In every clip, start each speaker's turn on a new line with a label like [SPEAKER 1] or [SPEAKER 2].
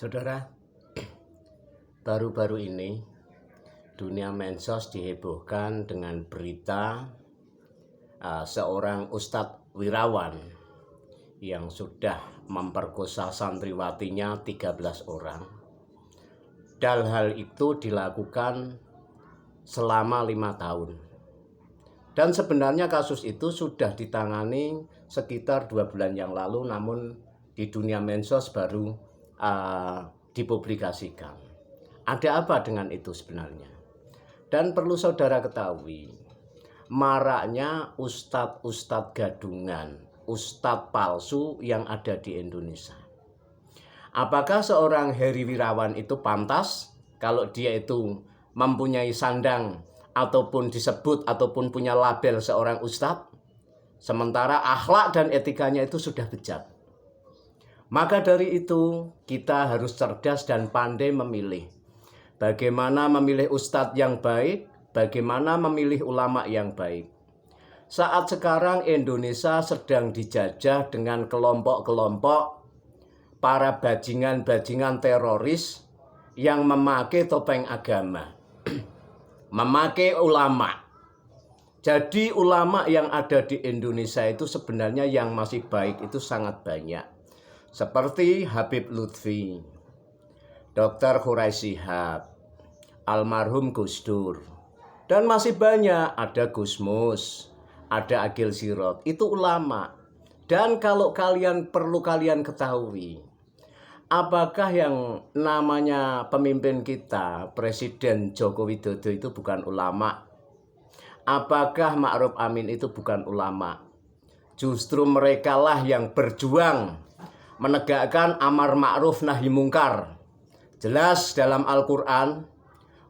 [SPEAKER 1] Saudara, baru-baru ini dunia medsos dihebohkan dengan berita seorang Ustadz Wirawan yang sudah memperkosa santriwatinya 13 orang. Dan hal itu dilakukan selama 5 tahun. Dan sebenarnya kasus itu sudah ditangani sekitar 2 bulan yang lalu, namun di dunia medsos baru dipublikasikan. Ada apa dengan itu sebenarnya? Dan perlu saudara ketahui, maraknya ustadz-ustadz gadungan, ustadz palsu yang ada di Indonesia. Apakah seorang Heri Wirawan itu pantas kalau dia itu mempunyai sandang ataupun disebut ataupun punya label seorang ustadz, sementara akhlak dan etikanya itu sudah bejat? Maka dari itu kita harus cerdas dan pandai memilih. Bagaimana memilih ustadz yang baik, bagaimana memilih ulama yang baik. Saat sekarang Indonesia sedang dijajah dengan kelompok-kelompok para bajingan-bajingan teroris yang memakai topeng agama, memakai ulama. Jadi ulama yang ada di Indonesia itu sebenarnya yang masih baik itu sangat banyak. Seperti Habib Lutfi, Dr. Hurai Shihab, almarhum Gus Dur, dan masih banyak, ada Gus Mus, ada Agil Sirot, itu ulama. Dan kalau perlu kalian ketahui, apakah yang namanya pemimpin kita, Presiden Joko Widodo itu bukan ulama? Apakah Ma'ruf Amin itu bukan ulama? Justru merekalah yang berjuang menegakkan amar ma'ruf nahi mungkar. Jelas dalam Al-Quran,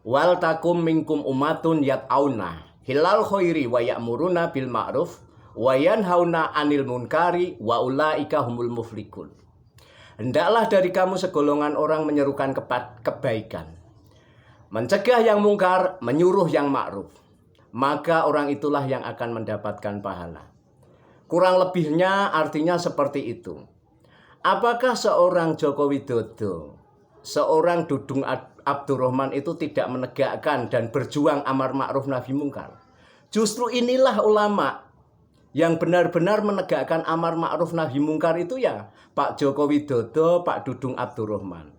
[SPEAKER 1] wal takum minkum umatun yat'auna hilal khairi wa ya'muruna bil ma'ruf wa yanhauna anil munkari wa ulaika humul muflihun. Hendaklah dari kamu segolongan orang menyerukan kebaikan, mencegah yang mungkar, menyuruh yang ma'ruf. Maka orang itulah yang akan mendapatkan pahala. Kurang lebihnya artinya seperti itu. Apakah seorang Joko Widodo, seorang Dudung Abdurrahman itu tidak menegakkan dan berjuang amar ma'ruf nahi mungkar? Justru inilah ulama yang benar-benar menegakkan amar ma'ruf nahi mungkar itu ya Pak Joko Widodo, Pak Dudung Abdurrahman.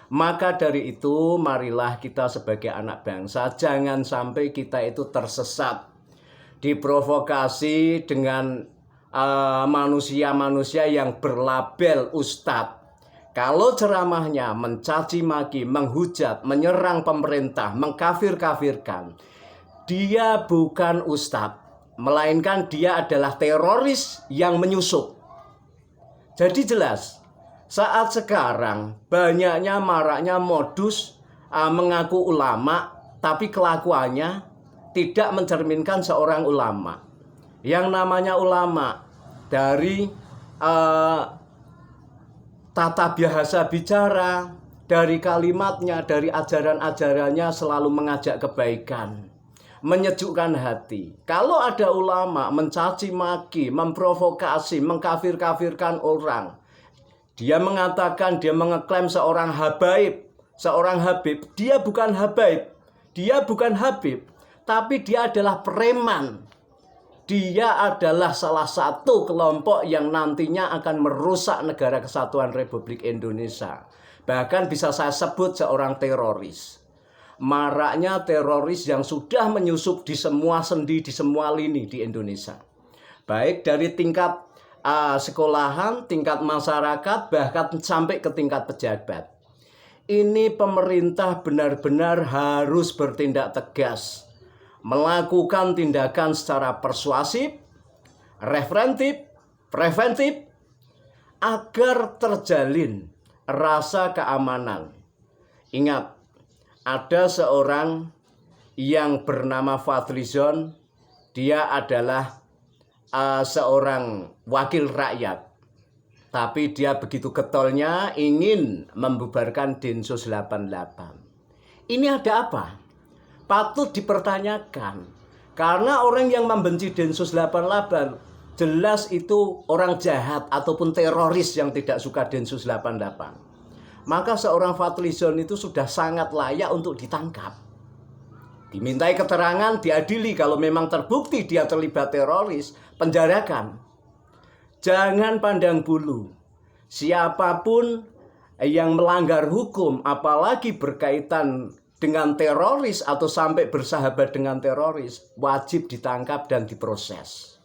[SPEAKER 1] Maka dari itu marilah kita sebagai anak bangsa jangan sampai kita itu tersesat, diprovokasi dengan manusia-manusia yang berlabel ustadz. Kalau ceramahnya mencaci maki, menghujat, menyerang pemerintah, mengkafir-kafirkan, dia bukan ustadz, melainkan dia adalah teroris yang menyusup. Jadi jelas, saat sekarang banyaknya maraknya modus mengaku ulama, tapi kelakuannya tidak mencerminkan seorang ulama. Yang namanya ulama dari tata bahasa bicara, dari kalimatnya, dari ajaran-ajarannya selalu mengajak kebaikan, menyejukkan hati. Kalau ada ulama mencaci maki, memprovokasi, mengkafir-kafirkan orang, dia mengatakan, dia mengeklaim seorang habaib, seorang habib. Dia bukan habaib, dia bukan habib, tapi dia adalah preman. Dia adalah salah satu kelompok yang nantinya akan merusak negara kesatuan Republik Indonesia. Bahkan bisa saya sebut seorang teroris. Maraknya teroris yang sudah menyusup di semua sendi, di semua lini di Indonesia. Baik dari tingkat sekolahan, tingkat masyarakat, bahkan sampai ke tingkat pejabat. Ini pemerintah benar-benar harus bertindak tegas, melakukan tindakan secara persuasif, preventif, agar terjalin rasa keamanan. Ingat, ada seorang yang bernama Fadlizon, dia adalah seorang wakil rakyat. Tapi dia begitu getolnya ingin membubarkan Densus 88. Ini ada apa? Patut dipertanyakan. Karena orang yang membenci Densus 88 jelas itu orang jahat ataupun teroris yang tidak suka Densus 88. maka seorang Fadlizon itu sudah sangat layak untuk ditangkap. Dimintai keterangan, diadili. Kalau memang terbukti dia terlibat teroris, penjarakan. Jangan pandang bulu. Siapapun yang melanggar hukum, apalagi berkaitan dengan teroris atau sampai bersahabat dengan teroris, wajib ditangkap dan diproses.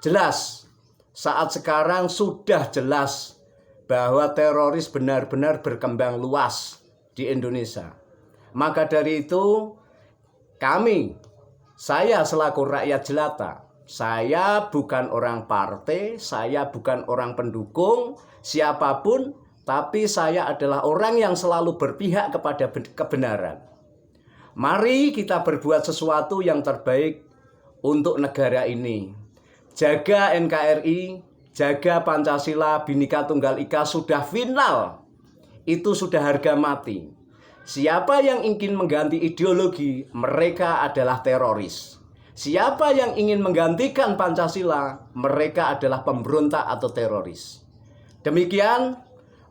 [SPEAKER 1] Jelas, saat sekarang sudah jelas bahwa teroris benar-benar berkembang luas di Indonesia. Maka dari itu, saya selaku rakyat jelata, saya bukan orang partai, saya bukan orang pendukung, siapapun, tapi saya adalah orang yang selalu berpihak kepada kebenaran. Mari kita berbuat sesuatu yang terbaik untuk negara ini. Jaga NKRI, jaga Pancasila, Bhinneka Tunggal Ika sudah final. Itu sudah harga mati. Siapa yang ingin mengganti ideologi, mereka adalah teroris. Siapa yang ingin menggantikan Pancasila, mereka adalah pemberontak atau teroris. Demikian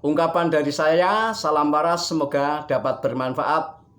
[SPEAKER 1] ungkapan dari saya, salam waras, semoga dapat bermanfaat.